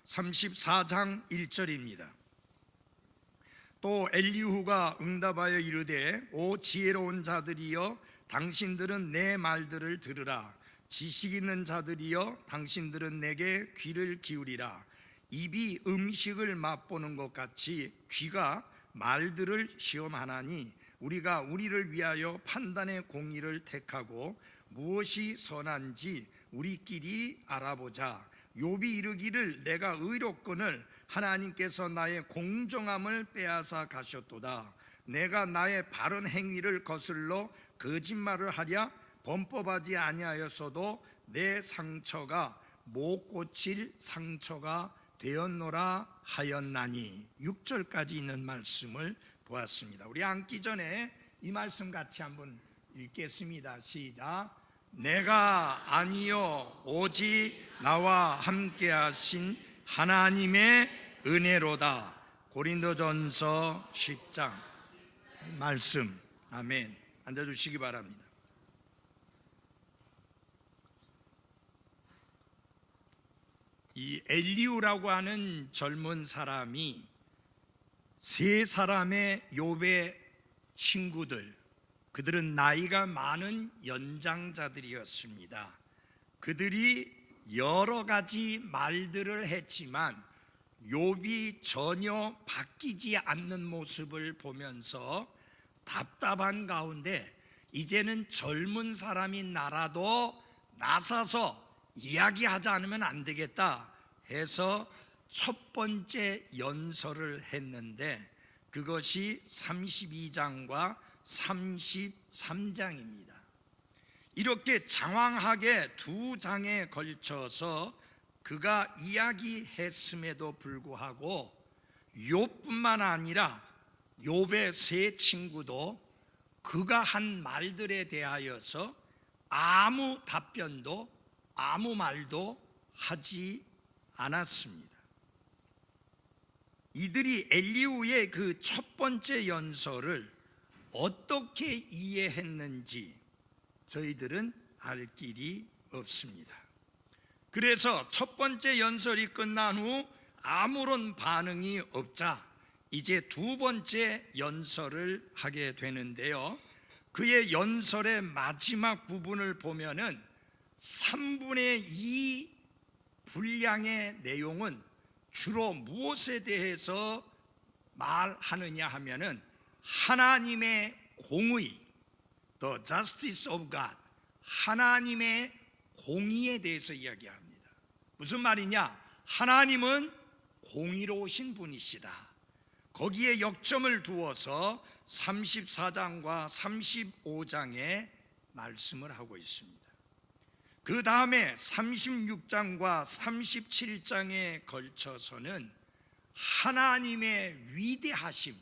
34장 1절입니다. 또 엘리후가 응답하여 이르되 오 지혜로운 자들이여 당신들은 내 말들을 들으라. 지식 있는 자들이여 당신들은 내게 귀를 기울이라. 입이 음식을 맛보는 것 같이 귀가 말들을 시험하나니 우리가 우리를 위하여 판단의 공의를 택하고 무엇이 선한지 우리끼리 알아보자. 욥이 이르기를 내가 의롭거늘 하나님께서 나의 공정함을 빼앗아 가셨도다. 내가 나의 바른 행위를 거슬러 거짓말을 하랴. 범법하지 아니하였어도 내 상처가 못 고칠 상처가 되었노라 하였나니. 6절까지 있는 말씀을 보았습니다. 우리 앉기 전에 이 말씀 같이 한번 읽겠습니다. 시작. 내가 아니요 오직 나와 함께 하신 하나님의 은혜로다. 고린도전서 10장 말씀. 아멘. 앉아주시기 바랍니다. 이 엘리후라고 하는 젊은 사람이 세 사람의 욥의 친구들, 그들은 나이가 많은 연장자들이었습니다. 그들이 여러 가지 말들을 했지만 욥이 전혀 바뀌지 않는 모습을 보면서 답답한 가운데 이제는 젊은 사람인 나라도 나서서 이야기하지 않으면 안 되겠다 해서 첫 번째 연설을 했는데 그것이 32장과 33장입니다. 이렇게 장황하게 두 장에 걸쳐서 그가 이야기했음에도 불구하고 욥뿐만 아니라 욥의 세 친구도 그가 한 말들에 대하여서 아무 답변도 아무 말도 하지 않았습니다. 이들이 엘리후의 그 첫 번째 연설을 어떻게 이해했는지 저희들은 알 길이 없습니다. 그래서 첫 번째 연설이 끝난 후 아무런 반응이 없자 이제 두 번째 연설을 하게 되는데요, 그의 연설의 마지막 부분을 보면은 3분의 2 분량의 내용은 주로 무엇에 대해서 말하느냐 하면은 하나님의 공의, The justice of God, 하나님의 공의에 대해서 이야기합니다. 무슨 말이냐? 하나님은 공의로우신 분이시다. 거기에 역점을 두어서 34장과 35장에 말씀을 하고 있습니다. 그 다음에 36장과 37장에 걸쳐서는 하나님의 위대하심,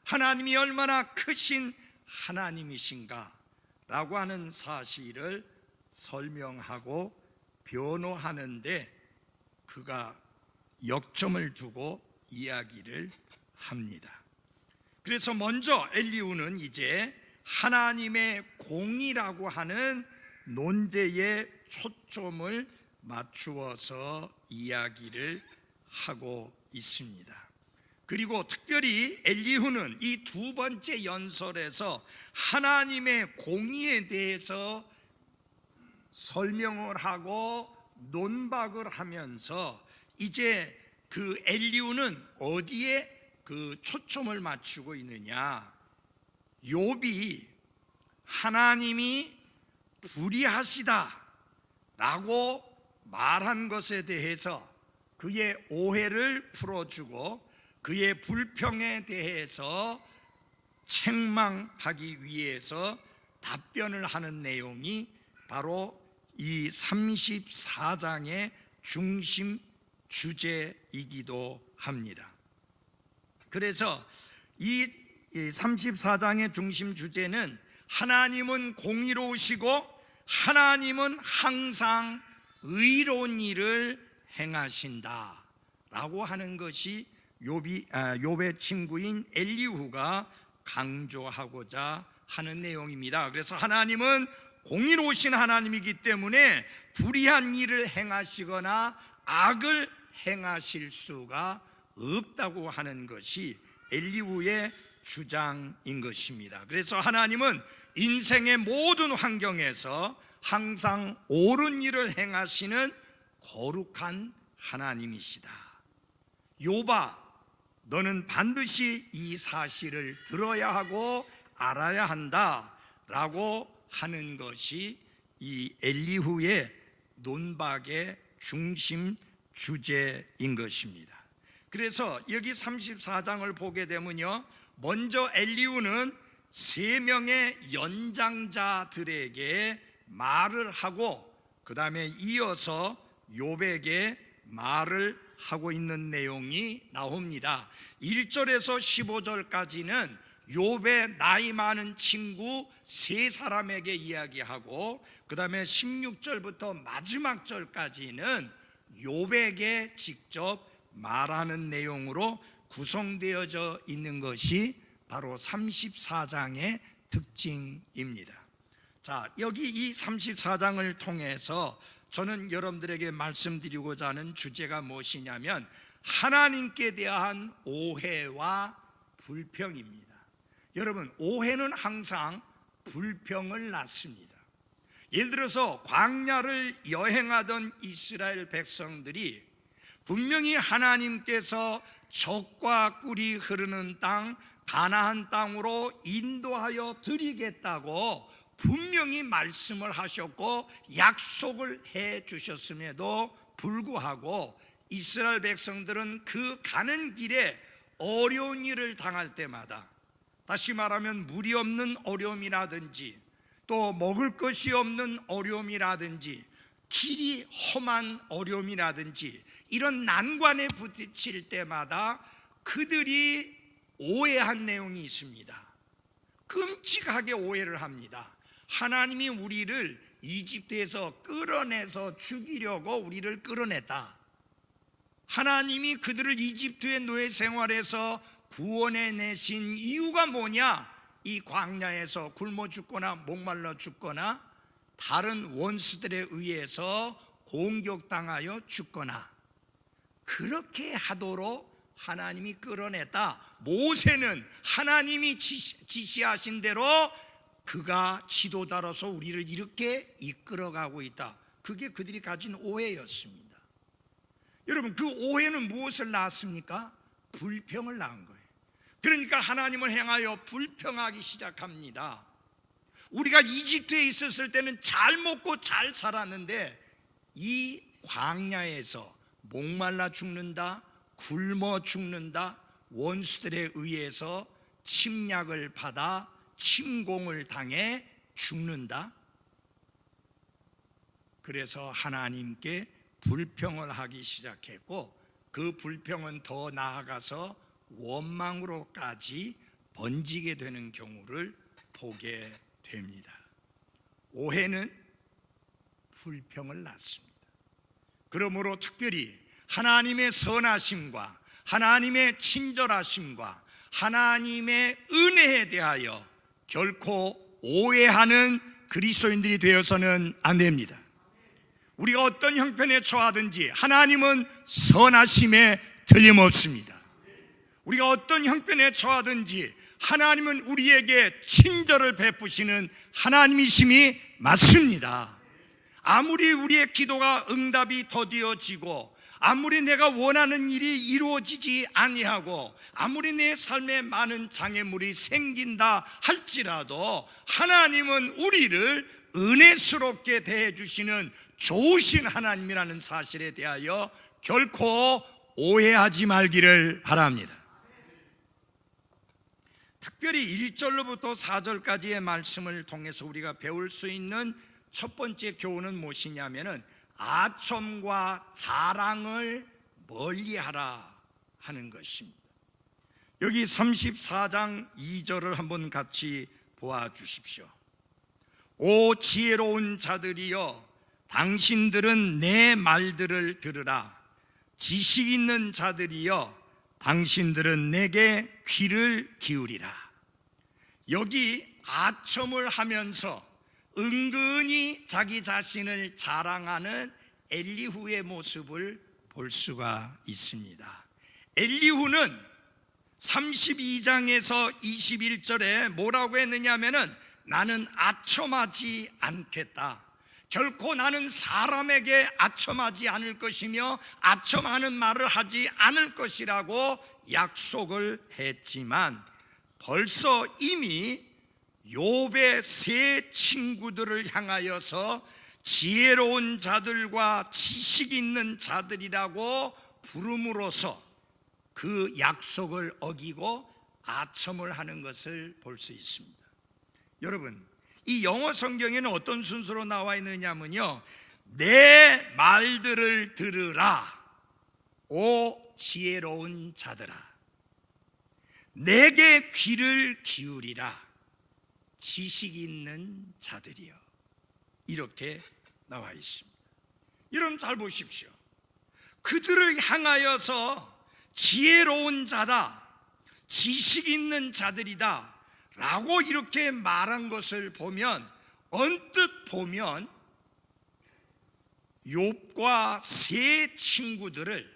하나님이 얼마나 크신 하나님이신가 라고 하는 사실을 설명하고 변호하는데 그가 역점을 두고 이야기를 합니다. 그래서 먼저 엘리후는 이제 하나님의 공의라고 하는 논제에 초점을 맞추어서 이야기를 하고 있습니다. 그리고 특별히 엘리후는 이 두 번째 연설에서 하나님의 공의에 대해서 설명을 하고 논박을 하면서 이제 그 엘리후는 어디에 그 초점을 맞추고 있느냐? 욥이 하나님이 불의하시다 라고 말한 것에 대해서 그의 오해를 풀어주고 그의 불평에 대해서 책망하기 위해서 답변을 하는 내용이 바로 이 34장의 중심 주제이기도 합니다. 그래서 이 34장의 중심 주제는 하나님은 공의로우시고 하나님은 항상 의로운 일을 행하신다 라고 하는 것이 욥의 친구인 엘리후가 강조하고자 하는 내용입니다. 그래서 하나님은 공의로우신 하나님이기 때문에 불의한 일을 행하시거나 악을 행하실 수가 없다고 하는 것이 엘리후의 주장인 것입니다. 그래서 하나님은 인생의 모든 환경에서 항상 옳은 일을 행하시는 거룩한 하나님이시다. 욥아, 너는 반드시 이 사실을 들어야 하고 알아야 한다 라고 하는 것이 이 엘리후의 논박의 중심 주제인 것입니다. 그래서 여기 34장을 보게 되면요, 먼저 엘리후는 3명의 연장자들에게 말을 하고 그 다음에 이어서 욥에게 말을 하고 있는 내용이 나옵니다. 1절에서 15절까지는 욥의 나이 많은 친구 3사람에게 이야기하고 그 다음에 16절부터 마지막 절까지는 욥에게 직접 말하는 내용으로 구성되어져 있는 것이 바로 34장의 특징입니다. 자, 여기 이 34장을 통해서 저는 여러분들에게 말씀드리고자 하는 주제가 무엇이냐면 하나님께 대한 오해와 불평입니다. 여러분, 오해는 항상 불평을 낳습니다. 예를 들어서 광야를 여행하던 이스라엘 백성들이 분명히 하나님께서 젖과 꿀이 흐르는 땅 가나안 땅으로 인도하여 드리겠다고 분명히 말씀을 하셨고 약속을 해 주셨음에도 불구하고 이스라엘 백성들은 그 가는 길에 어려운 일을 당할 때마다, 다시 말하면 물이 없는 어려움이라든지 또 먹을 것이 없는 어려움이라든지 길이 험한 어려움이라든지 이런 난관에 부딪힐 때마다 그들이 오해한 내용이 있습니다. 끔찍하게 오해를 합니다. 하나님이 우리를 이집트에서 끌어내서 죽이려고 우리를 끌어냈다. 하나님이 그들을 이집트의 노예 생활에서 구원해내신 이유가 뭐냐? 이 광야에서 굶어 죽거나 목말라 죽거나 다른 원수들에 의해서 공격당하여 죽거나 그렇게 하도록 하나님이 끌어냈다. 모세는 하나님이 지시하신 대로 그가 지도자로서 우리를 이렇게 이끌어가고 있다. 그게 그들이 가진 오해였습니다. 여러분, 그 오해는 무엇을 낳았습니까? 불평을 낳은 거예요. 그러니까 하나님을 향하여 불평하기 시작합니다. 우리가 이집트에 있었을 때는 잘 먹고 잘 살았는데 이 광야에서 목말라 죽는다, 굶어 죽는다, 원수들에 의해서 침략을 받아 침공을 당해 죽는다. 그래서 하나님께 불평을 하기 시작했고 그 불평은 더 나아가서 원망으로까지 번지게 되는 경우를 보게 됩니다. 오해는 불평을 낳습니다. 그러므로 특별히 하나님의 선하심과 하나님의 친절하심과 하나님의 은혜에 대하여 결코 오해하는 그리스도인들이 되어서는 안 됩니다. 우리가 어떤 형편에 처하든지 하나님은 선하심에 틀림없습니다. 우리가 어떤 형편에 처하든지 하나님은 우리에게 친절을 베푸시는 하나님이심이 맞습니다. 아무리 우리의 기도가 응답이 더디어지고 아무리 내가 원하는 일이 이루어지지 아니하고 아무리 내 삶에 많은 장애물이 생긴다 할지라도 하나님은 우리를 은혜스럽게 대해 주시는 좋으신 하나님이라는 사실에 대하여 결코 오해하지 말기를 바랍니다. 특별히 1절로부터 4절까지의 말씀을 통해서 우리가 배울 수 있는 첫 번째 교훈은 무엇이냐면은 아첨과 자랑을 멀리하라 하는 것입니다. 여기 34장 2절을 한번 같이 보아주십시오. 오 지혜로운 자들이여, 당신들은 내 말들을 들으라. 지식 있는 자들이여, 당신들은 내게 귀를 기울이라. 여기 아첨을 하면서 은근히 자기 자신을 자랑하는 엘리후의 모습을 볼 수가 있습니다. 엘리후는 32장에서 21절에 뭐라고 했느냐 하면은 나는 아첨하지 않겠다. 결코 나는 사람에게 아첨하지 않을 것이며 아첨하는 말을 하지 않을 것이라고 약속을 했지만 벌써 이미 욥의 세 친구들을 향하여서 지혜로운 자들과 지식 있는 자들이라고 부름으로써 그 약속을 어기고 아첨을 하는 것을 볼 수 있습니다. 여러분, 이 영어 성경에는 어떤 순서로 나와 있느냐면요, 내 말들을 들으라 오 지혜로운 자들아, 내게 귀를 기울이라 지식 있는 자들이여, 이렇게 나와 있습니다. 여러분 잘 보십시오. 그들을 향하여서 지혜로운 자다, 지식 있는 자들이다 라고 이렇게 말한 것을 보면 언뜻 보면 욥과 세 친구들을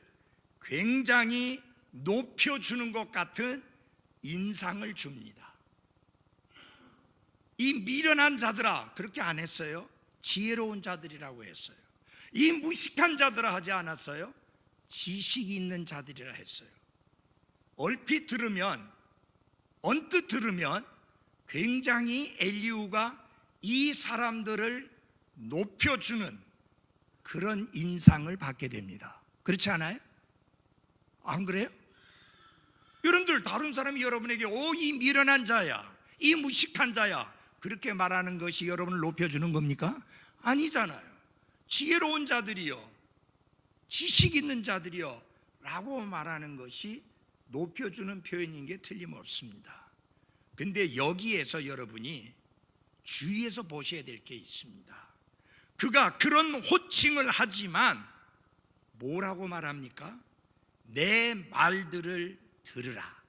굉장히 높여주는 것 같은 인상을 줍니다. 이 미련한 자들아 그렇게 안 했어요. 지혜로운 자들이라고 했어요. 이 무식한 자들아 하지 않았어요. 지식이 있는 자들이라 했어요. 얼핏 들으면, 언뜻 들으면 굉장히 엘리후가 이 사람들을 높여주는 그런 인상을 받게 됩니다. 그렇지 않아요? 안 그래요? 여러분들, 다른 사람이 여러분에게 이 미련한 자야, 이 무식한 자야 그렇게 말하는 것이 여러분을 높여주는 겁니까? 아니잖아요. 지혜로운 자들이요, 지식 있는 자들이요 라고 말하는 것이 높여주는 표현인 게 틀림없습니다. 근데 여기에서 여러분이 주의해서 보셔야 될 게 있습니다. 그가 그런 호칭을 하지만 뭐라고 말합니까? 내 말들을 들으라,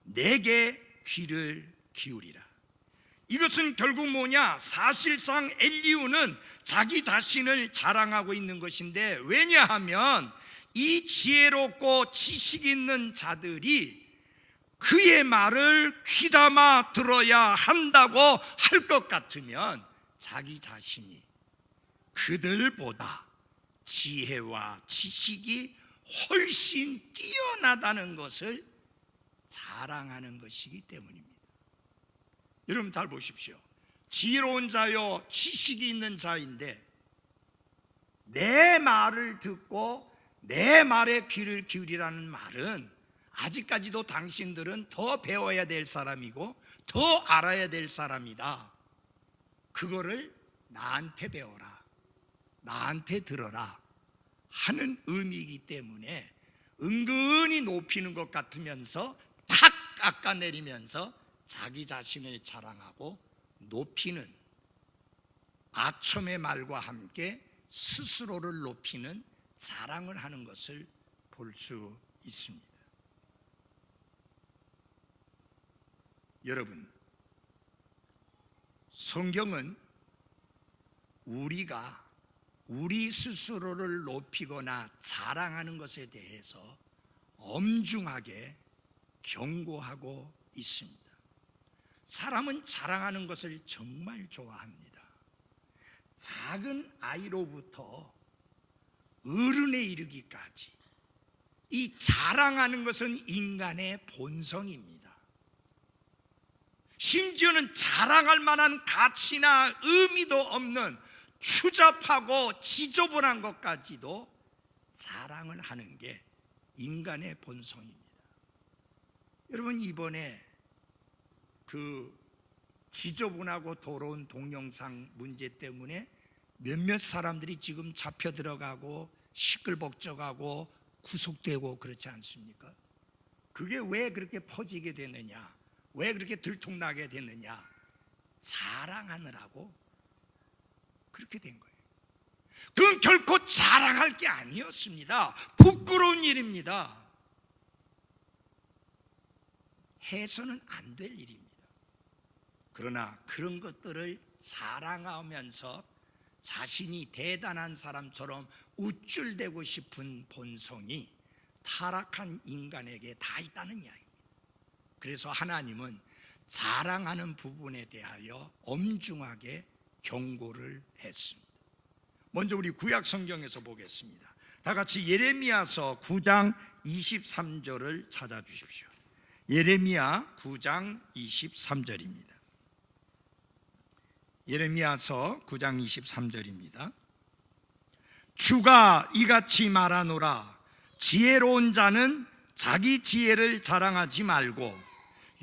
내게 귀를 기울이라. 이것은 결국 뭐냐? 사실상 엘리후는 자기 자신을 자랑하고 있는 것인데, 왜냐하면 이 지혜롭고 지식 있는 자들이 그의 말을 귀담아 들어야 한다고 할 것 같으면 자기 자신이 그들보다 지혜와 지식이 훨씬 뛰어나다는 것을 자랑하는 것이기 때문입니다. 여러분 잘 보십시오. 지혜로운 자요 지식이 있는 자인데 내 말을 듣고 내 말에 귀를 기울이라는 말은 아직까지도 당신들은 더 배워야 될 사람이고 더 알아야 될 사람이다. 그거를 나한테 배워라, 나한테 들어라 하는 의미이기 때문에 은근히 높이는 것 같으면서 탁 깎아내리면서 자기 자신을 자랑하고 높이는, 아첨의 말과 함께 스스로를 높이는 자랑을 하는 것을 볼 수 있습니다. 여러분, 성경은 우리가 우리 스스로를 높이거나 자랑하는 것에 대해서 엄중하게 경고하고 있습니다. 사람은 자랑하는 것을 정말 좋아합니다. 작은 아이로부터 어른에 이르기까지 이 자랑하는 것은 인간의 본성입니다. 심지어는 자랑할 만한 가치나 의미도 없는 추잡하고 지저분한 것까지도 자랑을 하는 게 인간의 본성입니다. 여러분, 이번에 그 지저분하고 더러운 동영상 문제 때문에 몇몇 사람들이 지금 잡혀 들어가고 시끌벅적하고 구속되고 그렇지 않습니까? 그게 왜 그렇게 퍼지게 되느냐, 왜 그렇게 들통나게 되느냐? 자랑하느라고 그렇게 된 거예요. 그건 결코 자랑할 게 아니었습니다. 부끄러운 일입니다. 해서는 안 될 일입니다. 그러나 그런 것들을 자랑하면서 자신이 대단한 사람처럼 우쭐대고 싶은 본성이 타락한 인간에게 다 있다는 이야기입니다. 그래서 하나님은 자랑하는 부분에 대하여 엄중하게 경고를 했습니다. 먼저 우리 구약 성경에서 보겠습니다. 다 같이 예레미야서 9장 23절을 찾아주십시오. 예레미야 9장 23절입니다. 예레미야서 9장 23절입니다. 주가 이같이 말하노라. 지혜로운 자는 자기 지혜를 자랑하지 말고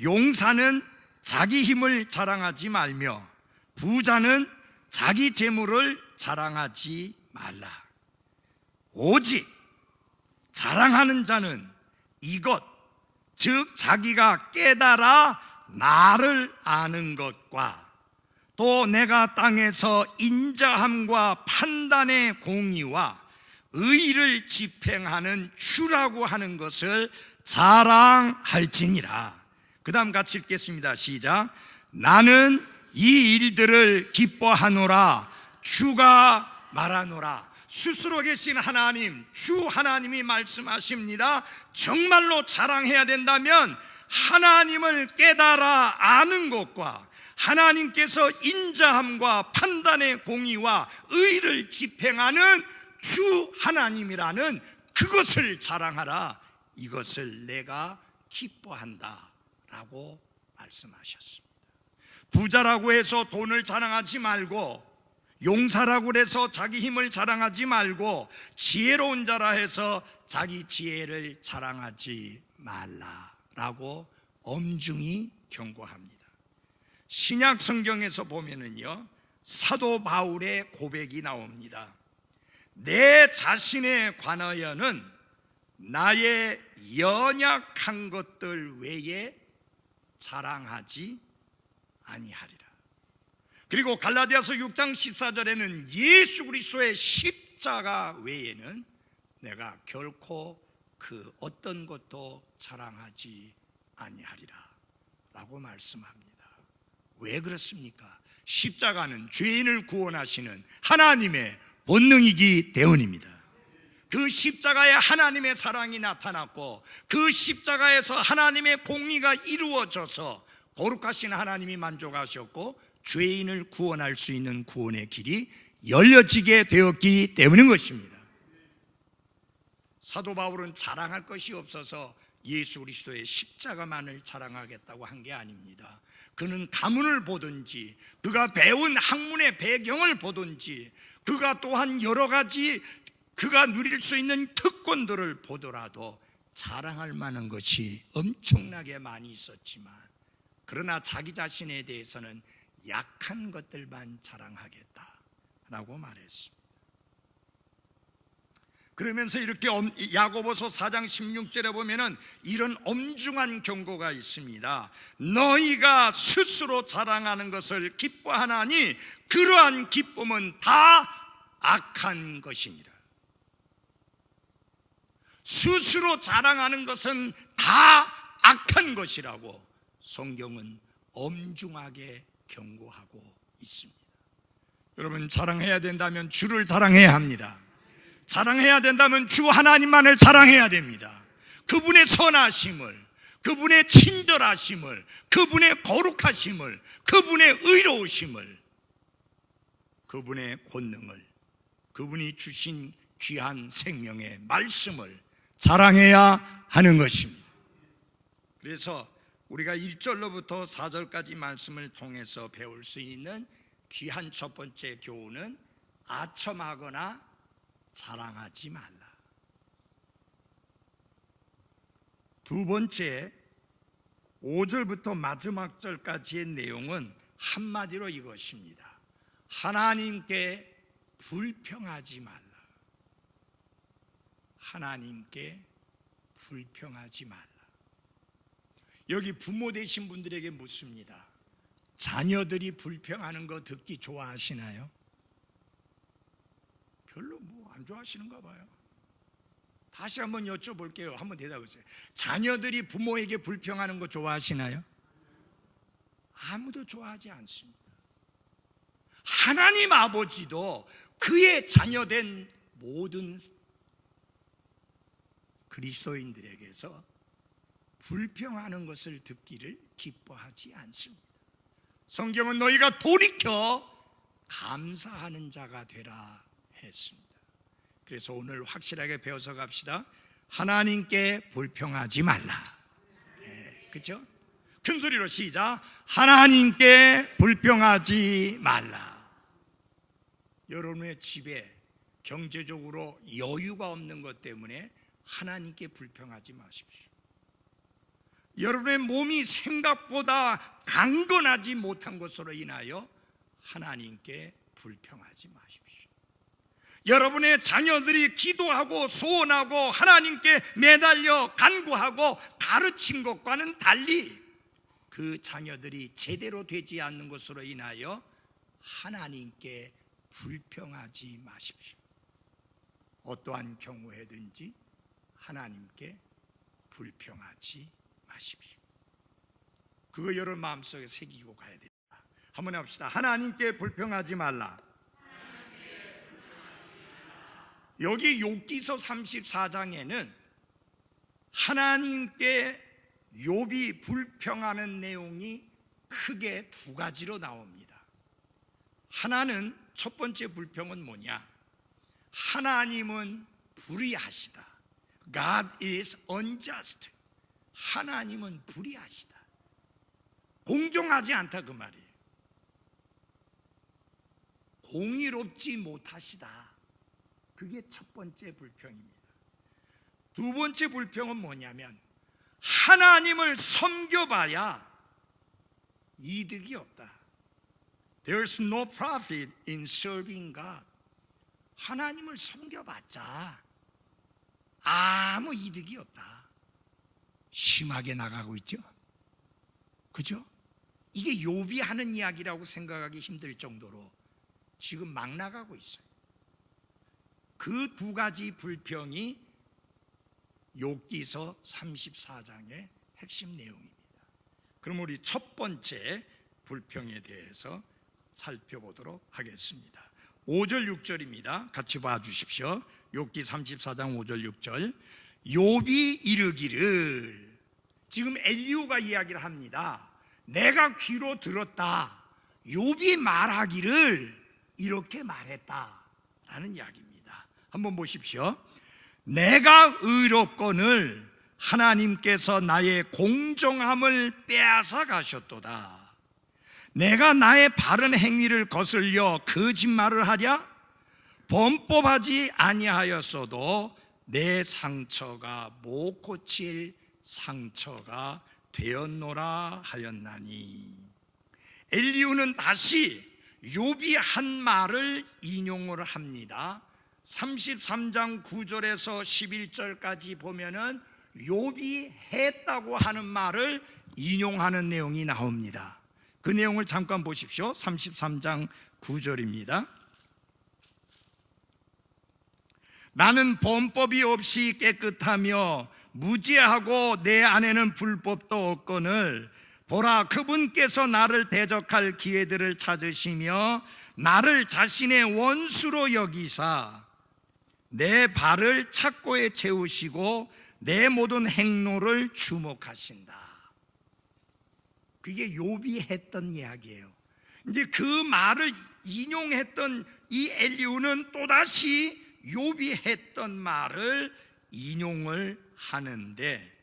용사는 자기 힘을 자랑하지 말며 부자는 자기 재물을 자랑하지 말라. 오직 자랑하는 자는 이것, 즉 자기가 깨달아 나를 아는 것과 또 내가 땅에서 인자함과 판단의 공의와 의를 집행하는 주라고 하는 것을 자랑할지니라. 그 다음 같이 읽겠습니다. 시작. 나는 이 일들을 기뻐하노라. 주가 말하노라. 스스로 계신 하나님, 주 하나님이 말씀하십니다. 정말로 자랑해야 된다면 하나님을 깨달아 아는 것과 하나님께서 인자함과 판단의 공의와 의를 집행하는 주 하나님이라는 그것을 자랑하라. 이것을 내가 기뻐한다 라고 말씀하셨습니다. 부자라고 해서 돈을 자랑하지 말고, 용사라고 해서 자기 힘을 자랑하지 말고, 지혜로운 자라 해서 자기 지혜를 자랑하지 말라라고 엄중히 경고합니다. 신약 성경에서 보면은요, 사도 바울의 고백이 나옵니다. 내 자신에 관하여는 나의 연약한 것들 외에 자랑하지 아니하리라. 그리고 갈라디아서 6장 14절에는 예수 그리스도의 십자가 외에는 내가 결코 그 어떤 것도 자랑하지 아니하리라 라고 말씀합니다. 왜 그렇습니까? 십자가는 죄인을 구원하시는 하나님의 본능이기 때문입니다. 그 십자가에 하나님의 사랑이 나타났고 그 십자가에서 하나님의 공의가 이루어져서 거룩하신 하나님이 만족하셨고 죄인을 구원할 수 있는 구원의 길이 열려지게 되었기 때문인 것입니다. 사도 바울은 자랑할 것이 없어서 예수 그리스도의 십자가만을 자랑하겠다고 한 게 아닙니다. 그는 가문을 보든지 그가 배운 학문의 배경을 보든지 그가 또한 여러 가지 그가 누릴 수 있는 특권들을 보더라도 자랑할 만한 것이 엄청나게 많이 있었지만 그러나 자기 자신에 대해서는 약한 것들만 자랑하겠다라고 말했습니다. 그러면서 이렇게 야고보서 4장 16절에 보면은 이런 엄중한 경고가 있습니다. 너희가 스스로 자랑하는 것을 기뻐하나니 그러한 기쁨은 다 악한 것이니라. 스스로 자랑하는 것은 다 악한 것이라고 성경은 엄중하게 경고하고 있습니다. 여러분, 자랑해야 된다면 주를 자랑해야 합니다. 자랑해야 된다면 주 하나님만을 자랑해야 됩니다. 그분의 선하심을, 그분의 친절하심을, 그분의 거룩하심을, 그분의 의로우심을, 그분의 권능을, 그분이 주신 귀한 생명의 말씀을 자랑해야 하는 것입니다. 그래서 우리가 1절로부터 4절까지 말씀을 통해서 배울 수 있는 귀한 첫 번째 교훈은 아첨하거나 자랑하지 말라. 두 번째 5절부터 마지막 절까지의 내용은 한마디로 이것입니다. 하나님께 불평하지 말라. 하나님께 불평하지 말라. 여기 부모 되신 분들에게 묻습니다. 자녀들이 불평하는 거 듣기 좋아하시나요? 별로 안 좋아하시는가 봐요. 다시 한번 여쭤볼게요. 한번 대답하세요. 자녀들이 부모에게 불평하는 거 좋아하시나요? 아무도 좋아하지 않습니다. 하나님 아버지도 그의 자녀된 모든 그리스도인들에게서 불평하는 것을 듣기를 기뻐하지 않습니다. 성경은 너희가 돌이켜 감사하는 자가 되라 했습니다. 그래서 오늘 확실하게 배워서 갑시다. 하나님께 불평하지 말라. 그렇죠? 큰 소리로 시작. 하나님께 불평하지 말라. 여러분의 집에 경제적으로 여유가 없는 것 때문에 하나님께 불평하지 마십시오. 여러분의 몸이 생각보다 강건하지 못한 것으로 인하여 하나님께 불평하지 마십시오. 여러분의 자녀들이 기도하고 소원하고 하나님께 매달려 간구하고 가르친 것과는 달리 그 자녀들이 제대로 되지 않는 것으로 인하여 하나님께 불평하지 마십시오. 어떠한 경우에든지 하나님께 불평하지 마십시오. 그거 여러분 마음속에 새기고 가야 됩니다. 한번 해봅시다. 하나님께 불평하지 말라. 여기 욥기서 34장에는 하나님께 욥이 불평하는 내용이 크게 두 가지로 나옵니다. 하나는 첫 번째 불평은 뭐냐? 하나님은 불의하시다. God is unjust. 하나님은 불의하시다. 공정하지 않다 그 말이에요. 공의롭지 못하시다. 그게 첫 번째 불평입니다. 두 번째 불평은 뭐냐면 하나님을 섬겨봐야 이득이 없다. There's no profit in serving God. 하나님을 섬겨봤자 아무 이득이 없다. 심하게 나가고 있죠? 그죠? 이게 욥이 하는 이야기라고 생각하기 힘들 정도로 지금 막 나가고 있어요. 그 두 가지 불평이 욥기서 34장의 핵심 내용입니다. 그럼 우리 첫 번째 불평에 대해서 살펴보도록 하겠습니다. 5절 6절입니다. 같이 봐주십시오. 욥기 34장 5절 6절. 욥이 이르기를, 지금 엘리후가 이야기를 합니다. 내가 귀로 들었다. 욥이 말하기를 이렇게 말했다 라는 이야기입니다. 한번 보십시오. 내가 의롭거늘 하나님께서 나의 공정함을 빼앗아 가셨도다. 내가 나의 바른 행위를 거슬려 거짓말을 하랴? 범법하지 아니하였어도 내 상처가 못 고칠 상처가 되었노라 하였나니. 엘리후는 다시 욥이 한 말을 인용을 합니다. 33장 9절에서 11절까지 보면은 욥이 했다고 하는 말을 인용하는 내용이 나옵니다. 그 내용을 잠깐 보십시오. 33장 9절입니다. 나는 범법이 없이 깨끗하며 무죄하고 내 안에는 불법도 없거늘 보라, 그분께서 나를 대적할 기회들을 찾으시며 나를 자신의 원수로 여기사 내 발을 착고에 채우시고 내 모든 행로를 주목하신다. 그게 욥이 했던 이야기예요. 이제 그 말을 인용했던 이 엘리후는 또다시 욥이 했던 말을 인용을 하는데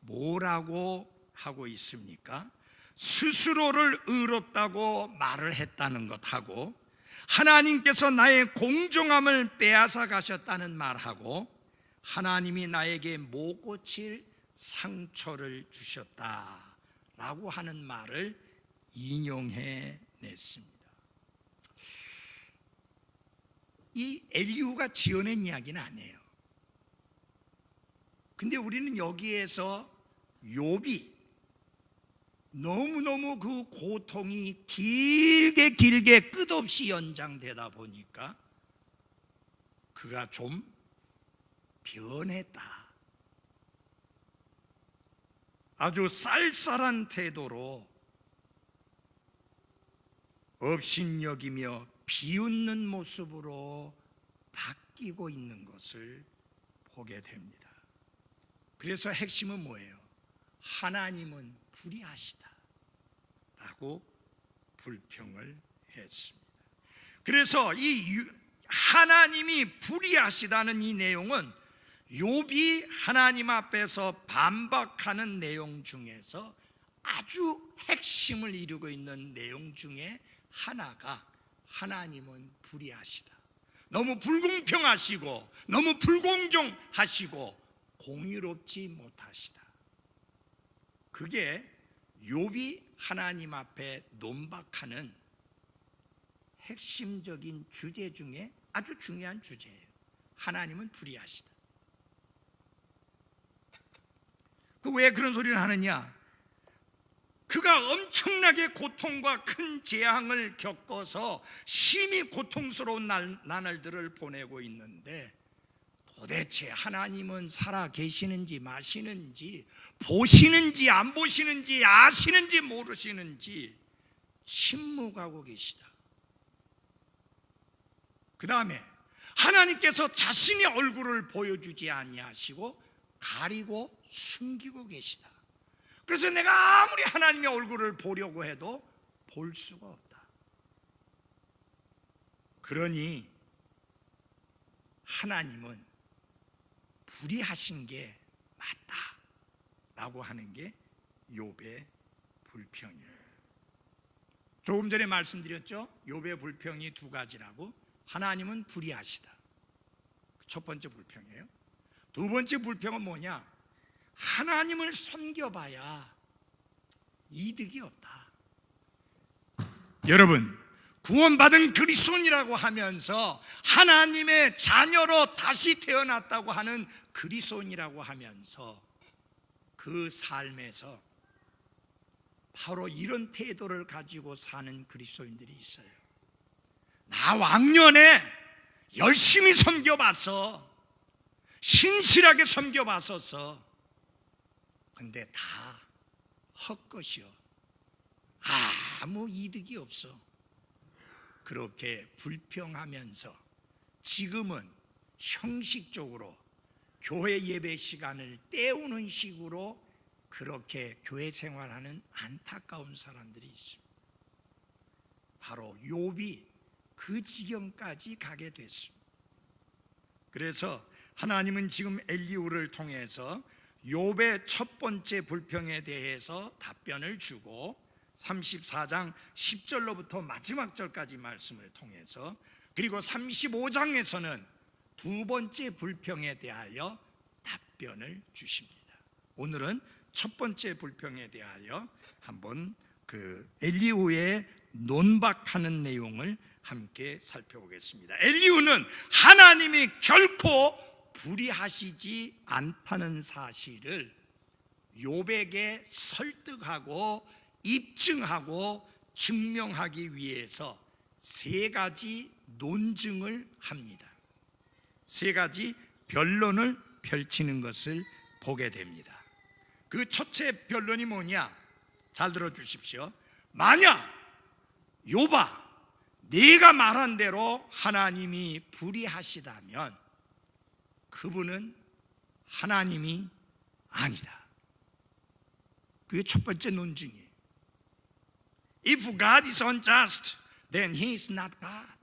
뭐라고 하고 있습니까? 스스로를 의롭다고 말을 했다는 것하고 하나님께서 나의 공정함을 빼앗아 가셨다는 말하고 하나님이 나에게 못 고칠 상처를 주셨다라고 하는 말을 인용해 냈습니다. 이 엘리후가 지어낸 이야기는 아니에요. 근데 우리는 여기에서 욥이 너무너무 그 고통이 길게 끝없이 연장되다 보니까 그가 좀 변했다. 아주 쌀쌀한 태도로 업신여기며 비웃는 모습으로 바뀌고 있는 것을 보게 됩니다. 그래서 핵심은 뭐예요? 하나님은 불의하시다 라고 불평을 했습니다. 그래서 이 하나님이 불의하시다는 이 내용은 욥이 하나님 앞에서 반박하는 내용 중에서 아주 핵심을 이루고 있는 내용 중에 하나가 하나님은 불의하시다, 너무 불공평하시고 너무 불공정하시고 공의롭지 못하시다. 그게 욥이 하나님 앞에 논박하는 핵심적인 주제 중에 아주 중요한 주제예요. 하나님은 불의하시다. 왜 그런 소리를 하느냐? 그가 엄청나게 고통과 큰 재앙을 겪어서 심히 고통스러운 나날들을 보내고 있는데 도대체 하나님은 살아 계시는지 마시는지, 보시는지 안 보시는지, 아시는지 모르시는지 침묵하고 계시다. 그 다음에 하나님께서 자신의 얼굴을 보여주지 아니하시고 가리고 숨기고 계시다. 그래서 내가 아무리 하나님의 얼굴을 보려고 해도 볼 수가 없다. 그러니 하나님은 불의하신 게 맞다 라고 하는 게 욥의 불평입니다. 조금 전에 말씀드렸죠? 욥의 불평이 두 가지라고. 하나님은 불의하시다, 첫 번째 불평이에요. 두 번째 불평은 뭐냐? 하나님을 섬겨봐야 이득이 없다. 여러분, 구원받은 그리스도인이라고 하면서 하나님의 자녀로 다시 태어났다고 하는 그리스도인이라고 하면서 그 삶에서 바로 이런 태도를 가지고 사는 그리스도인들이 있어요. 나 왕년에 열심히 섬겨봤어, 신실하게 섬겨봤었어. 근데 다 헛것이요, 아무 이득이 없어. 그렇게 불평하면서 지금은 형식적으로 교회 예배 시간을 때우는 식으로 그렇게 교회 생활하는 안타까운 사람들이 있습니다. 바로 욥이 그 지경까지 가게 됐습니다. 그래서 하나님은 지금 엘리후를 통해서 욥의 첫 번째 불평에 대해서 답변을 주고 34장 10절로부터 마지막 절까지 말씀을 통해서, 그리고 35장에서는 두 번째 불평에 대하여 답변을 주십니다. 오늘은 첫 번째 불평에 대하여 한번 그 엘리후의 논박하는 내용을 함께 살펴보겠습니다. 엘리후는 하나님이 결코 불의하시지 않다는 사실을 욥에게 설득하고 입증하고 증명하기 위해서 세 가지 논증을 합니다. 세 가지 변론을 펼치는 것을 보게 됩니다. 그 첫째 변론이 뭐냐? 잘 들어주십시오. 만약 욥아, 네가 말한 대로 하나님이 불의하시다면 그분은 하나님이 아니다. 그게 첫 번째 논증이에요. If God is unjust, then He is not God.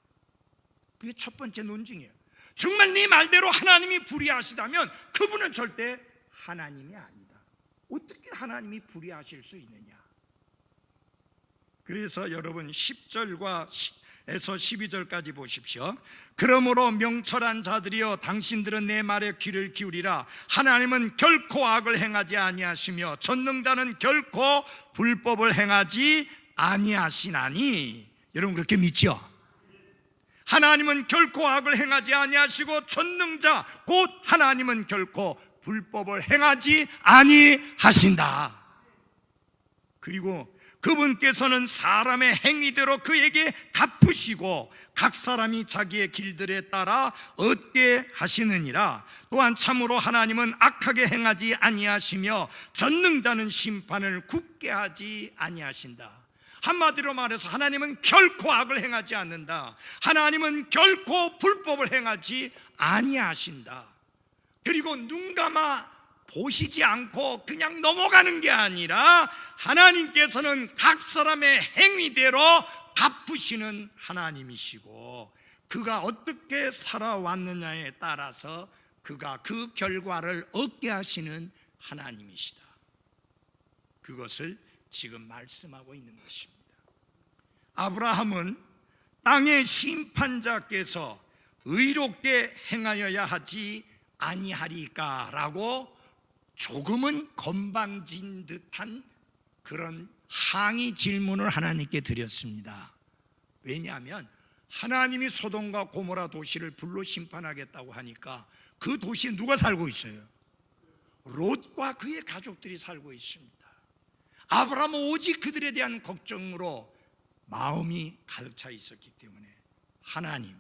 그게 첫 번째 논증이에요. 정말 네 말대로 하나님이 불의하시다면 그분은 절대 하나님이 아니다. 어떻게 하나님이 불의하실 수 있느냐? 그래서 여러분 10절과 에서 12절까지 보십시오. 그러므로 명철한 자들이여, 당신들은 내 말에 귀를 기울이라. 하나님은 결코 악을 행하지 아니하시며 전능자는 결코 불법을 행하지 아니하시나니. 여러분 그렇게 믿죠? 하나님은 결코 악을 행하지 아니하시고 전능자 곧 하나님은 결코 불법을 행하지 아니하신다. 그리고 그분께서는 사람의 행위대로 그에게 갚으시고 각 사람이 자기의 길들에 따라 얻게 하시느니라. 또한 참으로 하나님은 악하게 행하지 아니하시며 전능자는 심판을 굳게 하지 아니하신다. 한마디로 말해서 하나님은 결코 악을 행하지 않는다. 하나님은 결코 불법을 행하지 아니하신다. 그리고 눈 감아 보시지 않고 그냥 넘어가는 게 아니라 하나님께서는 각 사람의 행위대로 갚으시는 하나님이시고, 그가 어떻게 살아왔느냐에 따라서 그가 그 결과를 얻게 하시는 하나님이시다. 그것을 지금 말씀하고 있는 것입니다. 아브라함은 땅의 심판자께서 의롭게 행하여야 하지 아니하리까라고 조금은 건방진 듯한 그런 항의 질문을 하나님께 드렸습니다. 왜냐하면 하나님이 소돔과 고모라 도시를 불로 심판하겠다고 하니까 그 도시에 누가 살고 있어요? 롯과 그의 가족들이 살고 있습니다. 아브라함은 오직 그들에 대한 걱정으로 마음이 가득 차 있었기 때문에 하나님,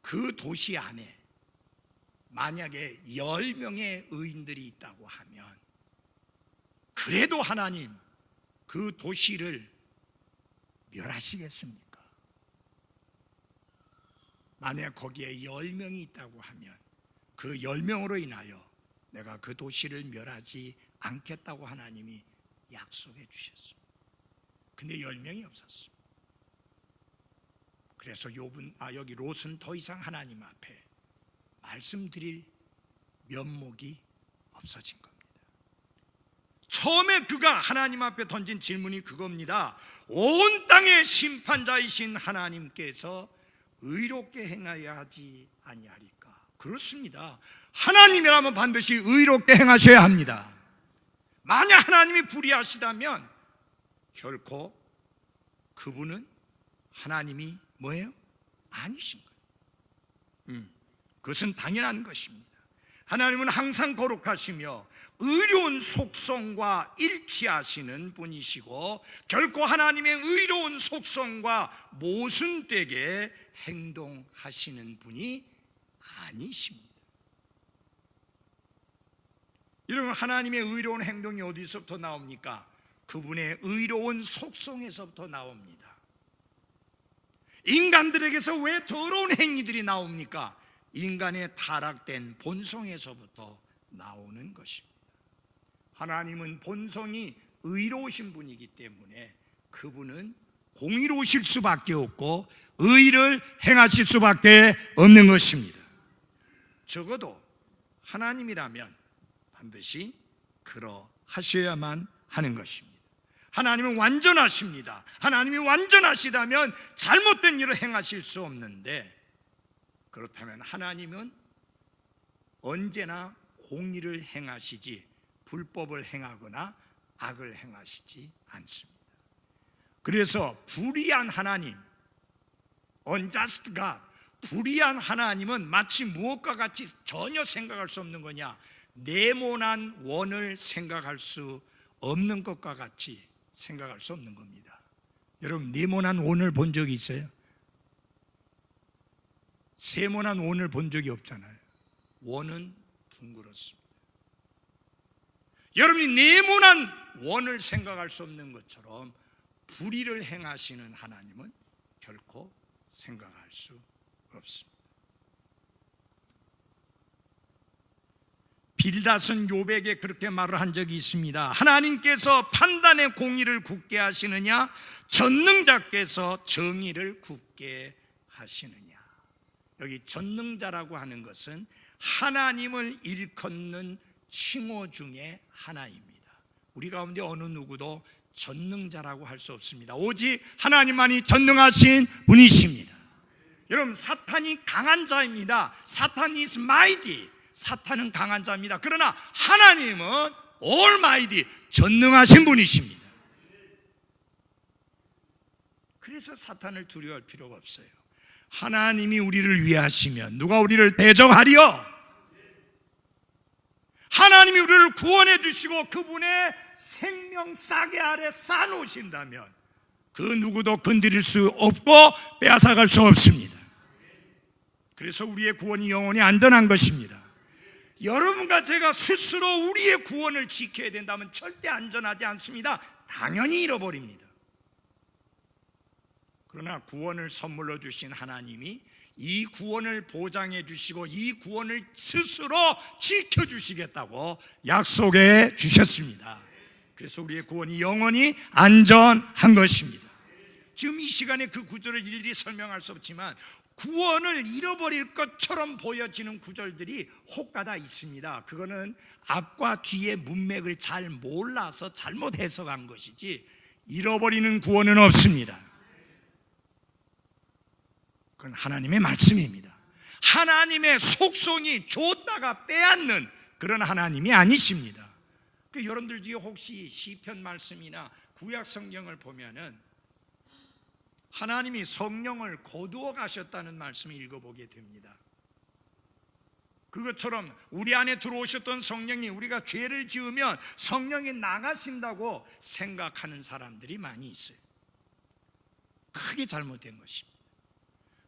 그 도시 안에 만약에 10명의 의인들이 있다고 하면 그래도 하나님 그 도시를 멸하시겠습니까? 만약 거기에 10명이 있다고 하면 그 10명으로 인하여 내가 그 도시를 멸하지 않겠다고 하나님이 약속해 주셨습니다. 근데 10명이 없었습니다. 그래서 여기 롯은 더 이상 하나님 앞에 말씀드릴 면목이 없어진 겁니다. 처음에 그가 하나님 앞에 던진 질문이 그겁니다. 온 땅의 심판자이신 하나님께서 의롭게 행하여야 하지 아니하리까? 그렇습니다. 하나님이라면 반드시 의롭게 행하셔야 합니다. 만약 하나님이 불의하시다면 결코 그분은 하나님이 뭐예요? 아니신 거예요. 그것은 당연한 것입니다. 하나님은 항상 거룩하시며 의로운 속성과 일치하시는 분이시고 결코 하나님의 의로운 속성과 모순되게 행동하시는 분이 아니십니다. 여러분, 하나님의 의로운 행동이 어디서부터 나옵니까? 그분의 의로운 속성에서부터 나옵니다. 인간들에게서 왜 더러운 행위들이 나옵니까? 인간의 타락된 본성에서부터 나오는 것입니다. 하나님은 본성이 의로우신 분이기 때문에 그분은 공의로우실 수밖에 없고 의를 행하실 수밖에 없는 것입니다. 적어도 하나님이라면 반드시 그러하셔야만 하는 것입니다. 하나님은 완전하십니다. 하나님이 완전하시다면 잘못된 일을 행하실 수 없는데, 그렇다면 하나님은 언제나 공의를 행하시지 불법을 행하거나 악을 행하시지 않습니다. 그래서 불의한 하나님, unjust God, 불의한 하나님은 마치 무엇과 같이 전혀 생각할 수 없는 거냐? 네모난 원을 생각할 수 없는 것과 같이 생각할 수 없는 겁니다. 여러분, 네모난 원을 본 적이 있어요? 세모난 원을 본 적이 없잖아요. 원은 둥그렇습니다. 여러분이 네모난 원을 생각할 수 없는 것처럼 불의를 행하시는 하나님은 결코 생각할 수 없습니다. 빌닷은 욥에게 그렇게 말을 한 적이 있습니다. 하나님께서 판단의 공의를 굳게 하시느냐, 전능자께서 정의를 굳게 하시느냐. 여기 전능자라고 하는 것은 하나님을 일컫는 칭호 중에 하나입니다. 우리 가운데 어느 누구도 전능자라고 할 수 없습니다. 오직 하나님만이 전능하신 분이십니다. 여러분, 사탄이 강한 자입니다. 사탄 is mighty. 사탄은 강한 자입니다. 그러나 하나님은 almighty, 전능하신 분이십니다. 그래서 사탄을 두려워할 필요가 없어요. 하나님이 우리를 위하시면 누가 우리를 대적하리요? 하나님이 우리를 구원해 주시고 그분의 생명 싸개 아래 쌓아놓으신다면 그 누구도 건드릴 수 없고 빼앗아갈 수 없습니다. 그래서 우리의 구원이 영원히 안전한 것입니다. 여러분과 제가 스스로 우리의 구원을 지켜야 된다면 절대 안전하지 않습니다. 당연히 잃어버립니다. 그러나 구원을 선물로 주신 하나님이 이 구원을 보장해 주시고 이 구원을 스스로 지켜주시겠다고 약속해 주셨습니다. 그래서 우리의 구원이 영원히 안전한 것입니다. 지금 이 시간에 그 구절을 일일이 설명할 수 없지만 구원을 잃어버릴 것처럼 보여지는 구절들이 혹가다 있습니다. 그거는 앞과 뒤의 문맥을 잘 몰라서 잘못 해석한 것이지 잃어버리는 구원은 없습니다. 그건 하나님의 말씀입니다. 하나님의 속성이 줬다가 빼앗는 그런 하나님이 아니십니다. 여러분들 중에 혹시 시편 말씀이나 구약 성경을 보면은 하나님이 성령을 거두어 가셨다는 말씀을 읽어보게 됩니다. 그것처럼 우리 안에 들어오셨던 성령이 우리가 죄를 지으면 성령이 나가신다고 생각하는 사람들이 많이 있어요. 크게 잘못된 것입니다.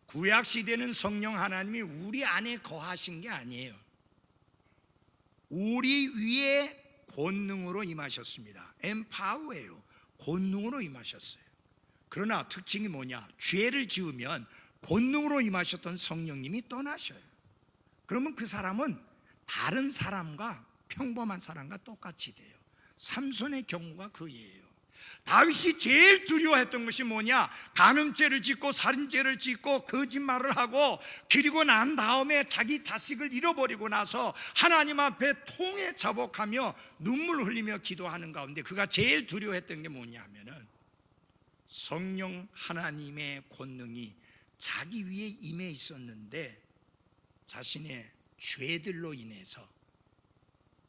구약시대는 성령 하나님이 우리 안에 거하신 게 아니에요. 우리 위에 권능으로 임하셨습니다. 엠파워예요. 권능으로 임하셨어요. 그러나 특징이 뭐냐? 죄를 지으면 권능으로 임하셨던 성령님이 떠나셔요. 그러면 그 사람은 다른 사람과 평범한 사람과 똑같이 돼요. 삼손의 경우가 그 예예요. 다윗이 제일 두려워했던 것이 뭐냐? 간음죄를 짓고 살인죄를 짓고 거짓말을 하고 그리고 난 다음에 자기 자식을 잃어버리고 나서 하나님 앞에 통에 자복하며 눈물 흘리며 기도하는 가운데 그가 제일 두려워했던 게 뭐냐면은 성령 하나님의 권능이 자기 위에 임해 있었는데 자신의 죄들로 인해서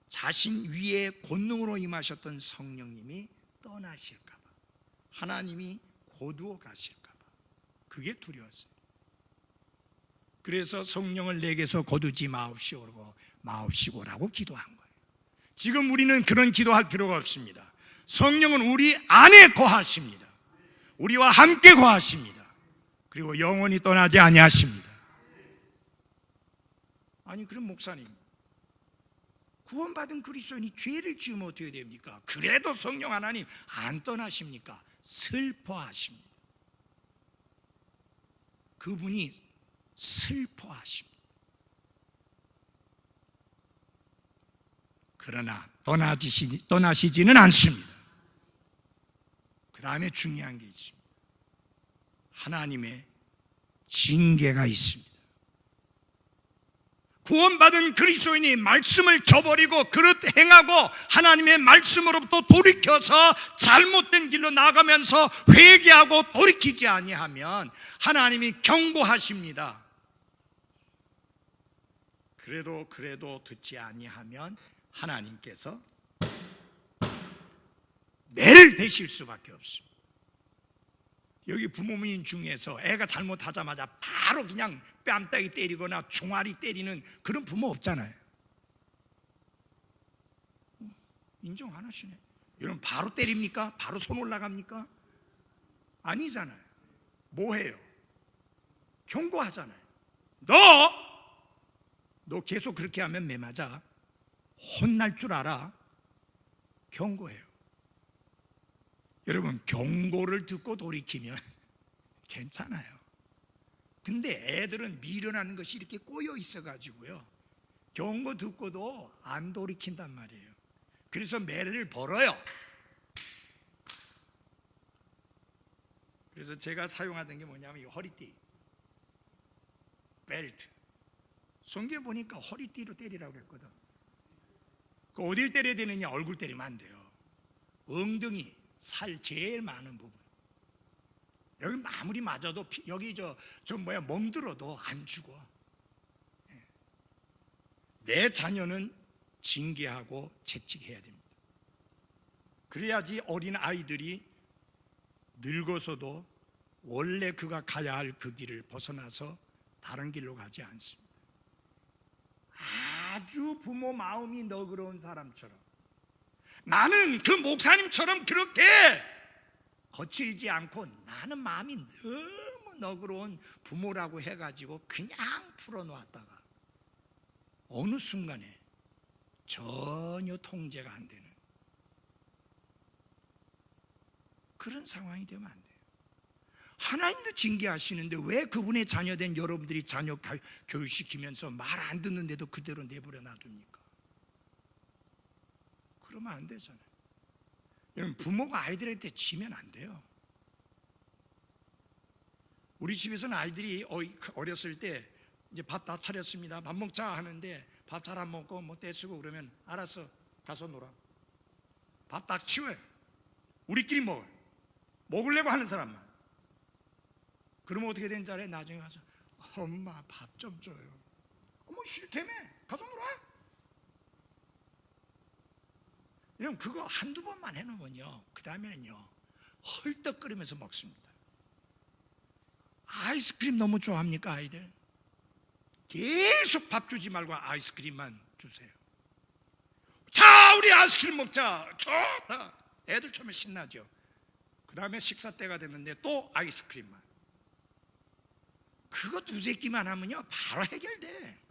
자신 위에 권능으로 임하셨던 성령님이 떠나실까 봐, 하나님이 거두어 가실까 봐, 그게 두려웠어요. 그래서 성령을 내게서 거두지 마옵시고라고 기도한 거예요. 지금 우리는 그런 기도할 필요가 없습니다. 성령은 우리 안에 거하십니다. 우리와 함께 거하십니다. 그리고 영원히 떠나지 아니하십니다. 아니 그럼 목사님, 구원받은 그리스도인이 죄를 지으면 어떻게 됩니까? 그래도 성령 하나님 안 떠나십니까? 슬퍼하십니다. 그분이 슬퍼하십니다. 그러나 떠나시지는 않습니다. 그 다음에 중요한 게 있습니다. 하나님의 징계가 있습니다. 구원받은 그리스도인이 말씀을 저버리고 그릇 행하고 하나님의 말씀으로부터 돌이켜서 잘못된 길로 나가면서 회개하고 돌이키지 아니하면 하나님이 경고하십니다. 그래도 듣지 아니하면 하나님께서 매를 대실 수밖에 없습니다. 여기 부모님 중에서 애가 잘못하자마자 바로 그냥 뺨따기 때리거나 종아리 때리는 그런 부모 없잖아요. 인정 안 하시네. 여러분 바로 때립니까? 바로 손 올라갑니까? 아니잖아요. 뭐 해요? 경고하잖아요. 너 계속 그렇게 하면 매 맞아. 혼날 줄 알아. 경고해요. 여러분 경고를 듣고 돌이키면 괜찮아요. 근데 애들은 미련하는 것이 이렇게 꼬여 있어가지고요, 경고 듣고도 안 돌이킨단 말이에요. 그래서 매를 벌어요. 그래서 제가 사용하던 게 뭐냐면 이 허리띠, 벨트. 성경에 보니까 허리띠로 때리라고 그랬거든. 그 어딜 때려야 되느냐? 얼굴 때리면 안 돼요. 엉덩이, 살 제일 많은 부분. 여기 아무리 맞아도 여기 멍들어도 안 죽어. 내 자녀는 징계하고 채찍해야 됩니다. 그래야지 어린 아이들이 늙어서도 원래 그가 가야 할 그 길을 벗어나서 다른 길로 가지 않습니다. 아주 부모 마음이 너그러운 사람처럼, 나는 그 목사님처럼 그렇게 거칠지 않고 나는 마음이 너무 너그러운 부모라고 해가지고 그냥 풀어놓았다가 어느 순간에 전혀 통제가 안 되는, 그런 상황이 되면 안 돼요. 하나님도 징계하시는데 왜 그분의 자녀된 여러분들이 자녀 교육시키면서 말 안 듣는데도 그대로 내버려 놔둡니까? 그러면 안 되잖아요. 여러분, 부모가 아이들한테 지면 안 돼요. 우리 집에서는 아이들이 어렸을 때 이제 밥 다 차렸습니다, 밥 먹자 하는데 밥 잘 안 먹고 뭐 떼쓰고 그러면 알았어, 가서 놀아. 밥 딱 치워요. 우리끼리 먹어요. 먹으려고 하는 사람만. 그러면 어떻게 되는지 알아요? 나중에 가서 엄마 밥 좀 줘요. 어머 싫다며, 가서 놀아. 이러면 그거 한두 번만 해놓으면요, 그 다음에는요 헐떡거리면서 먹습니다. 아이스크림 너무 좋아합니까 아이들? 계속 밥 주지 말고 아이스크림만 주세요. 자, 우리 아이스크림 먹자. 좋다. 애들 처음에 신나죠. 그 다음에 식사 때가 됐는데 또 아이스크림만. 그거 두세 끼만 하면요 바로 해결돼.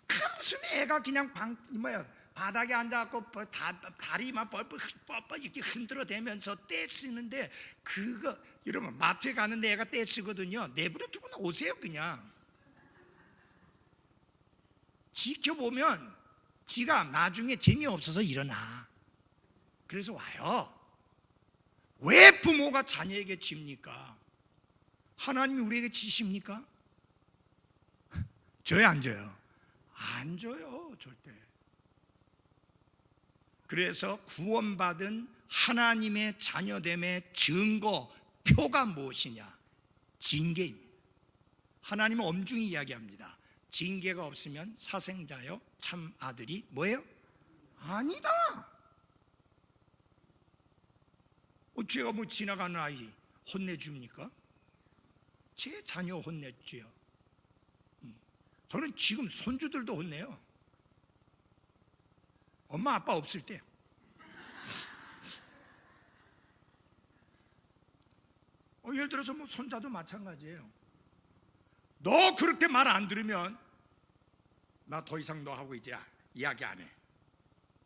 그 무슨 애가 그냥 바닥에 앉아갖고 다리만 뻘뻘 이렇게 흔들어대면서 떼쓰는데, 그거 여러분 마트에 가는데 애가 떼쓰거든요. 내버려 두고 오세요. 그냥 지켜보면 지가 나중에 재미없어서 일어나. 그래서 와요. 왜 부모가 자녀에게 집니까? 하나님이 우리에게 지십니까? 줘요 안 줘요? 안 줘요 절대. 그래서 구원받은 하나님의 자녀됨의 증거 표가 무엇이냐? 징계입니다. 하나님은 엄중히 이야기합니다. 징계가 없으면 사생자요 참 아들이 뭐예요? 아니다. 제가 뭐 지나가는 아이 혼내줍니까? 제 자녀 혼냈지요. 저는 지금 손주들도 혼내요. 엄마 아빠 없을 때. 예를 들어서 뭐 손자도 마찬가지예요. 너 그렇게 말 안 들으면 나 더 이상 너하고 이제 이야기 안 해.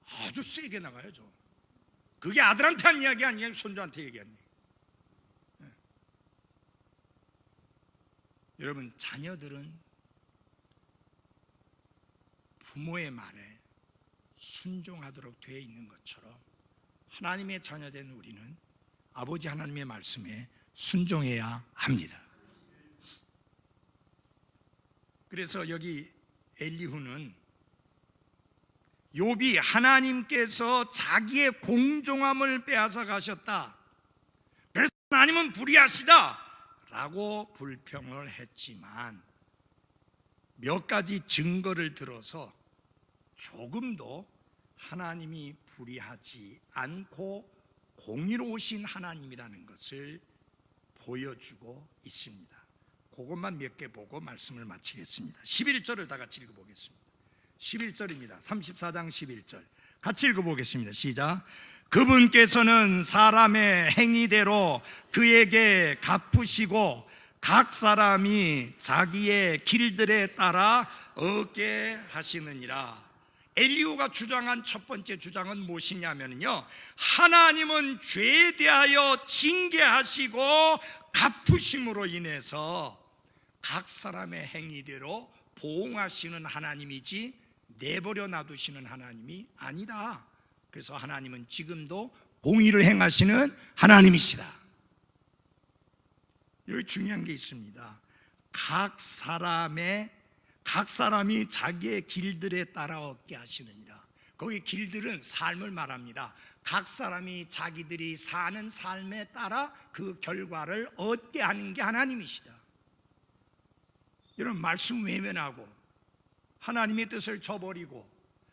아주 세게 나가요 저. 그게 아들한테 한 이야기 아니에요, 손주한테 얘기한 얘기. 여러분, 자녀들은 부모의 말에 순종하도록 되어 있는 것처럼 하나님의 자녀된 우리는 아버지 하나님의 말씀에 순종해야 합니다. 그래서 여기 엘리후는 욥이 하나님께서 자기의 공정함을 빼앗아 가셨다, 그래서 하나님은 불의하시다 라고 불평을 했지만 몇 가지 증거를 들어서 조금도 하나님이 불의하지 않고 공의로우신 하나님이라는 것을 보여주고 있습니다. 그것만 몇 개 보고 말씀을 마치겠습니다. 11절을 다 같이 읽어보겠습니다. 11절입니다. 34장 11절 같이 읽어보겠습니다. 시작. 그분께서는 사람의 행위대로 그에게 갚으시고 각 사람이 자기의 길들에 따라 얻게 하시느니라. 엘리후가 주장한 첫 번째 주장은 무엇이냐면요, 하나님은 죄에 대하여 징계하시고 갚으심으로 인해서 각 사람의 행위대로 보응하시는 하나님이지 내버려 놔두시는 하나님이 아니다. 그래서 하나님은 지금도 공의를 행하시는 하나님이시다. 여기 중요한 게 있습니다. 각 사람이 자기의 길들에 따라 얻게 하시느니라. 거기 길들은 삶을 말합니다. 각 사람이 자기들이 사는 삶에 따라 그 결과를 얻게 하는 게 하나님이시다. 여러분, 말씀 외면하고 하나님의 뜻을 저버리고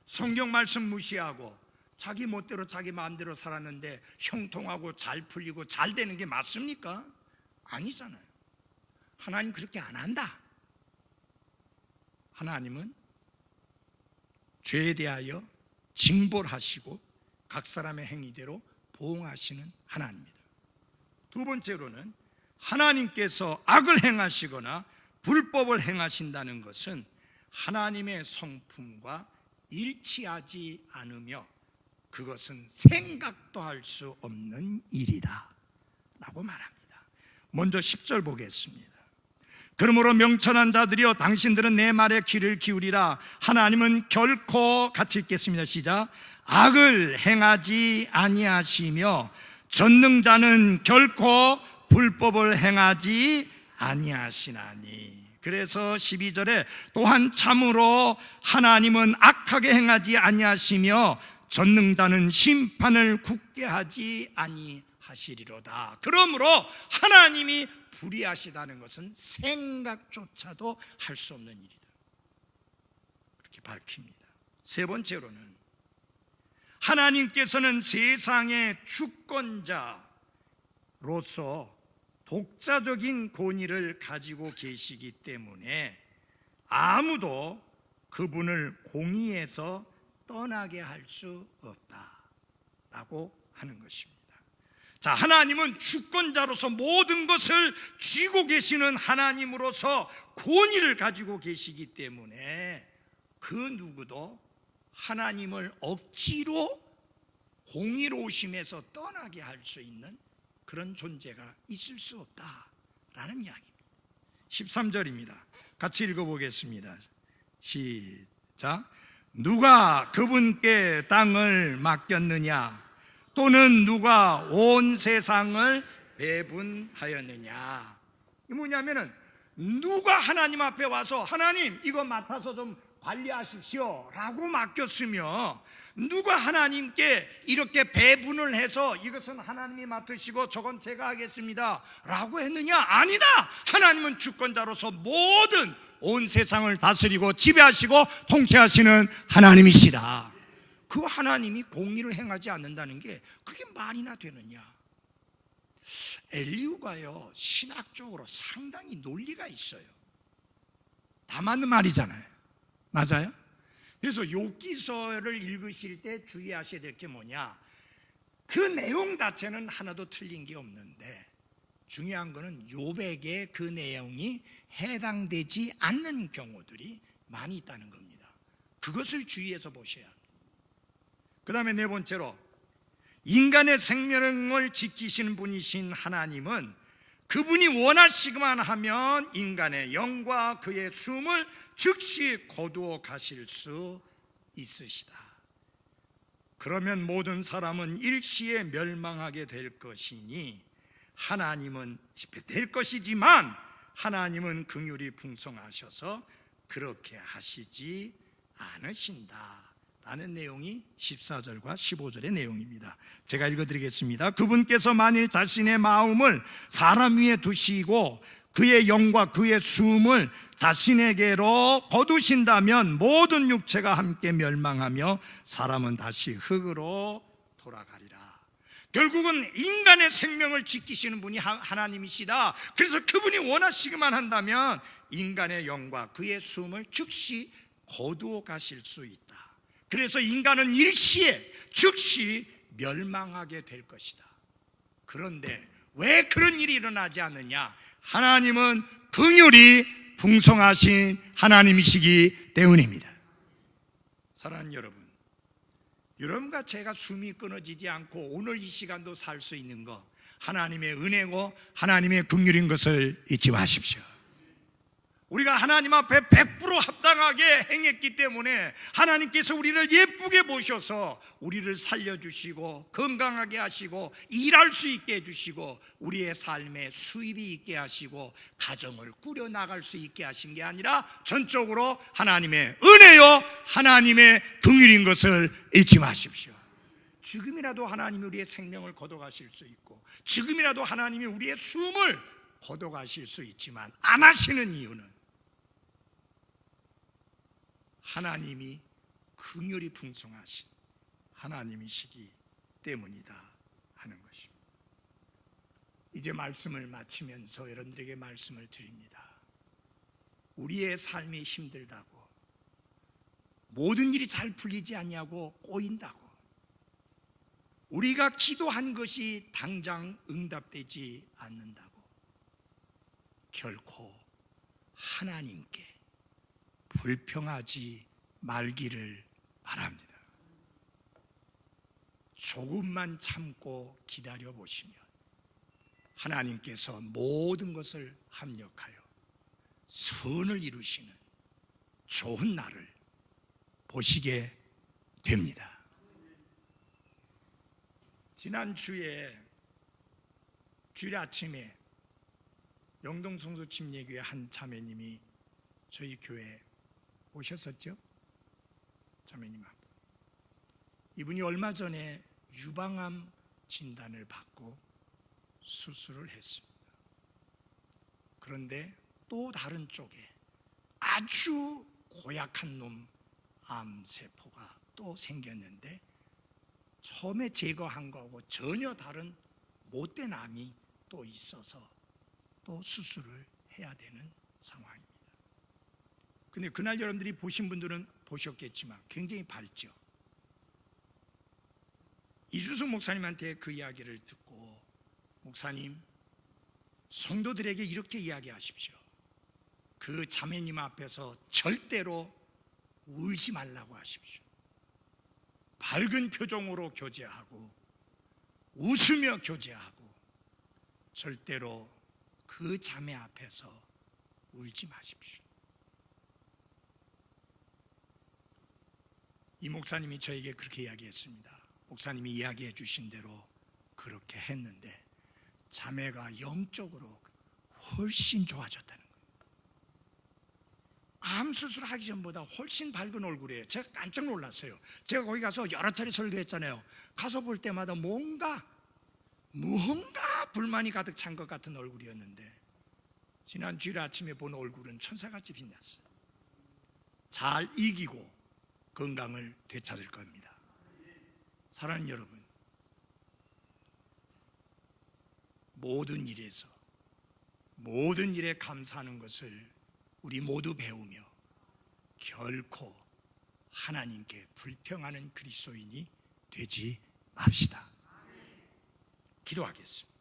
성경 말씀 무시하고 자기 멋대로 자기 마음대로 살았는데 형통하고 잘 풀리고 잘 되는 게 맞습니까? 아니잖아요. 하나님 그렇게 안 한다. 하나님은 죄에 대하여 징벌하시고 각 사람의 행위대로 보응하시는 하나님입니다. 두 번째로는 하나님께서 악을 행하시거나 불법을 행하신다는 것은 하나님의 성품과 일치하지 않으며 그것은 생각도 할 수 없는 일이다. 라고 말합니다. 먼저 10절 보겠습니다. 그러므로 명철한 자들이여 당신들은 내 말에 귀를 기울이라. 하나님은 결코, 같이 읽겠습니다. 시작. 악을 행하지 아니하시며 전능자는 결코 불법을 행하지 아니하시나니. 그래서 12절에 또한 참으로 하나님은 악하게 행하지 아니하시며 전능자는 심판을 굳게 하지 아니하시리로다. 그러므로 하나님이 불의하시다는 것은 생각조차도 할 수 없는 일이다, 그렇게 밝힙니다. 세 번째로는 하나님께서는 세상의 주권자로서 독자적인 권위를 가지고 계시기 때문에 아무도 그분을 공의에서 떠나게 할 수 없다라고 하는 것입니다. 자, 하나님은 주권자로서 모든 것을 쥐고 계시는 하나님으로서 권위를 가지고 계시기 때문에 그 누구도 하나님을 억지로 공의로우심에서 떠나게 할 수 있는 그런 존재가 있을 수 없다라는 이야기입니다. 13절입니다. 같이 읽어보겠습니다. 시작. 누가 그분께 땅을 맡겼느냐? 또는 누가 온 세상을 배분하였느냐? 이 뭐냐면은 누가 하나님 앞에 와서 하나님 이거 맡아서 좀 관리하십시오 라고 맡겼으며, 누가 하나님께 이렇게 배분을 해서 이것은 하나님이 맡으시고 저건 제가 하겠습니다 라고 했느냐? 아니다. 하나님은 주권자로서 모든 온 세상을 다스리고 지배하시고 통치하시는 하나님이시다. 그 하나님이 공의를 행하지 않는다는 게 그게 말이나 되느냐? 엘리후가요, 신학적으로 상당히 논리가 있어요. 다 맞는 말이잖아요. 맞아요? 그래서 욥기서를 읽으실 때 주의하셔야 될 게 뭐냐? 그 내용 자체는 하나도 틀린 게 없는데 중요한 거는 욥에게 그 내용이 해당되지 않는 경우들이 많이 있다는 겁니다. 그것을 주의해서 보셔야 합니다. 그 다음에 네 번째로, 인간의 생명을 지키시는 분이신 하나님은 그분이 원하시기만 하면 인간의 영과 그의 숨을 즉시 거두어 가실 수 있으시다. 그러면 모든 사람은 일시에 멸망하게 될 것이니 하나님은 될 것이지만 하나님은 긍휼이 풍성하셔서 그렇게 하시지 않으신다 라는 내용이 14절과 15절의 내용입니다. 제가 읽어드리겠습니다. 그분께서 만일 자신의 마음을 사람 위에 두시고 그의 영과 그의 숨을 자신에게로 거두신다면 모든 육체가 함께 멸망하며 사람은 다시 흙으로 돌아가리라. 결국은 인간의 생명을 지키시는 분이 하나님이시다. 그래서 그분이 원하시기만 한다면 인간의 영과 그의 숨을 즉시 거두어 가실 수 있다. 그래서 인간은 일시에 즉시 멸망하게 될 것이다. 그런데 왜 그런 일이 일어나지 않느냐? 하나님은 긍휼이 풍성하신 하나님이시기 때문입니다. 사랑하는 여러분, 여러분과 제가 숨이 끊어지지 않고 오늘 이 시간도 살 수 있는 것, 하나님의 은혜고 하나님의 긍휼인 것을 잊지 마십시오. 우리가 하나님 앞에 100% 합당하게 행했기 때문에 하나님께서 우리를 예쁘게 보셔서 우리를 살려주시고 건강하게 하시고 일할 수 있게 해주시고 우리의 삶에 수입이 있게 하시고 가정을 꾸려나갈 수 있게 하신 게 아니라 전적으로 하나님의 은혜요 하나님의 긍휼인 것을 잊지 마십시오. 지금이라도 하나님이 우리의 생명을 거둬가실 수 있고 지금이라도 하나님이 우리의 숨을 거둬가실 수 있지만 안 하시는 이유는 하나님이 긍휼이 풍성하신 하나님이시기 때문이다 하는 것입니다. 이제 말씀을 마치면서 여러분들에게 말씀을 드립니다. 우리의 삶이 힘들다고, 모든 일이 잘 풀리지 않냐고 꼬인다고, 우리가 기도한 것이 당장 응답되지 않는다고 결코 하나님께 불평하지 말기를 바랍니다. 조금만 참고 기다려 보시면 하나님께서 모든 것을 합력하여 선을 이루시는 좋은 날을 보시게 됩니다. 지난주에 주일 아침에 영동 성소 침례교회 한 자매님이 저희 교회에 오셨었죠? 자매님 한 분. 이분이 얼마 전에 유방암 진단을 받고 수술을 했습니다. 그런데 또 다른 쪽에 아주 고약한 놈 암세포가 또 생겼는데 처음에 제거한 거하고 전혀 다른 못된 암이 또 있어서 또 수술을 해야 되는 상황입니다. 근데 그날 여러분들이 보신 분들은 보셨겠지만 굉장히 밝죠. 이주수 목사님한테 그 이야기를 듣고, 목사님, 성도들에게 이렇게 이야기하십시오. 그 자매님 앞에서 절대로 울지 말라고 하십시오. 밝은 표정으로 교제하고 웃으며 교제하고 절대로 그 자매 앞에서 울지 마십시오. 이 목사님이 저에게 그렇게 이야기했습니다. 목사님이 이야기해 주신 대로 그렇게 했는데 자매가 영적으로 훨씬 좋아졌다는 거예요. 암 수술하기 전보다 훨씬 밝은 얼굴이에요. 제가 깜짝 놀랐어요. 제가 거기 가서 여러 차례 설교했잖아요. 가서 볼 때마다 뭔가 불만이 가득 찬 것 같은 얼굴이었는데 지난 주일 아침에 본 얼굴은 천사같이 빛났어요. 잘 이기고 건강을 되찾을 겁니다. 사랑하는 여러분, 모든 일에서 모든 일에 감사하는 것을 우리 모두 배우며 결코 하나님께 불평하는 그리스도인이 되지 맙시다. 기도하겠습니다.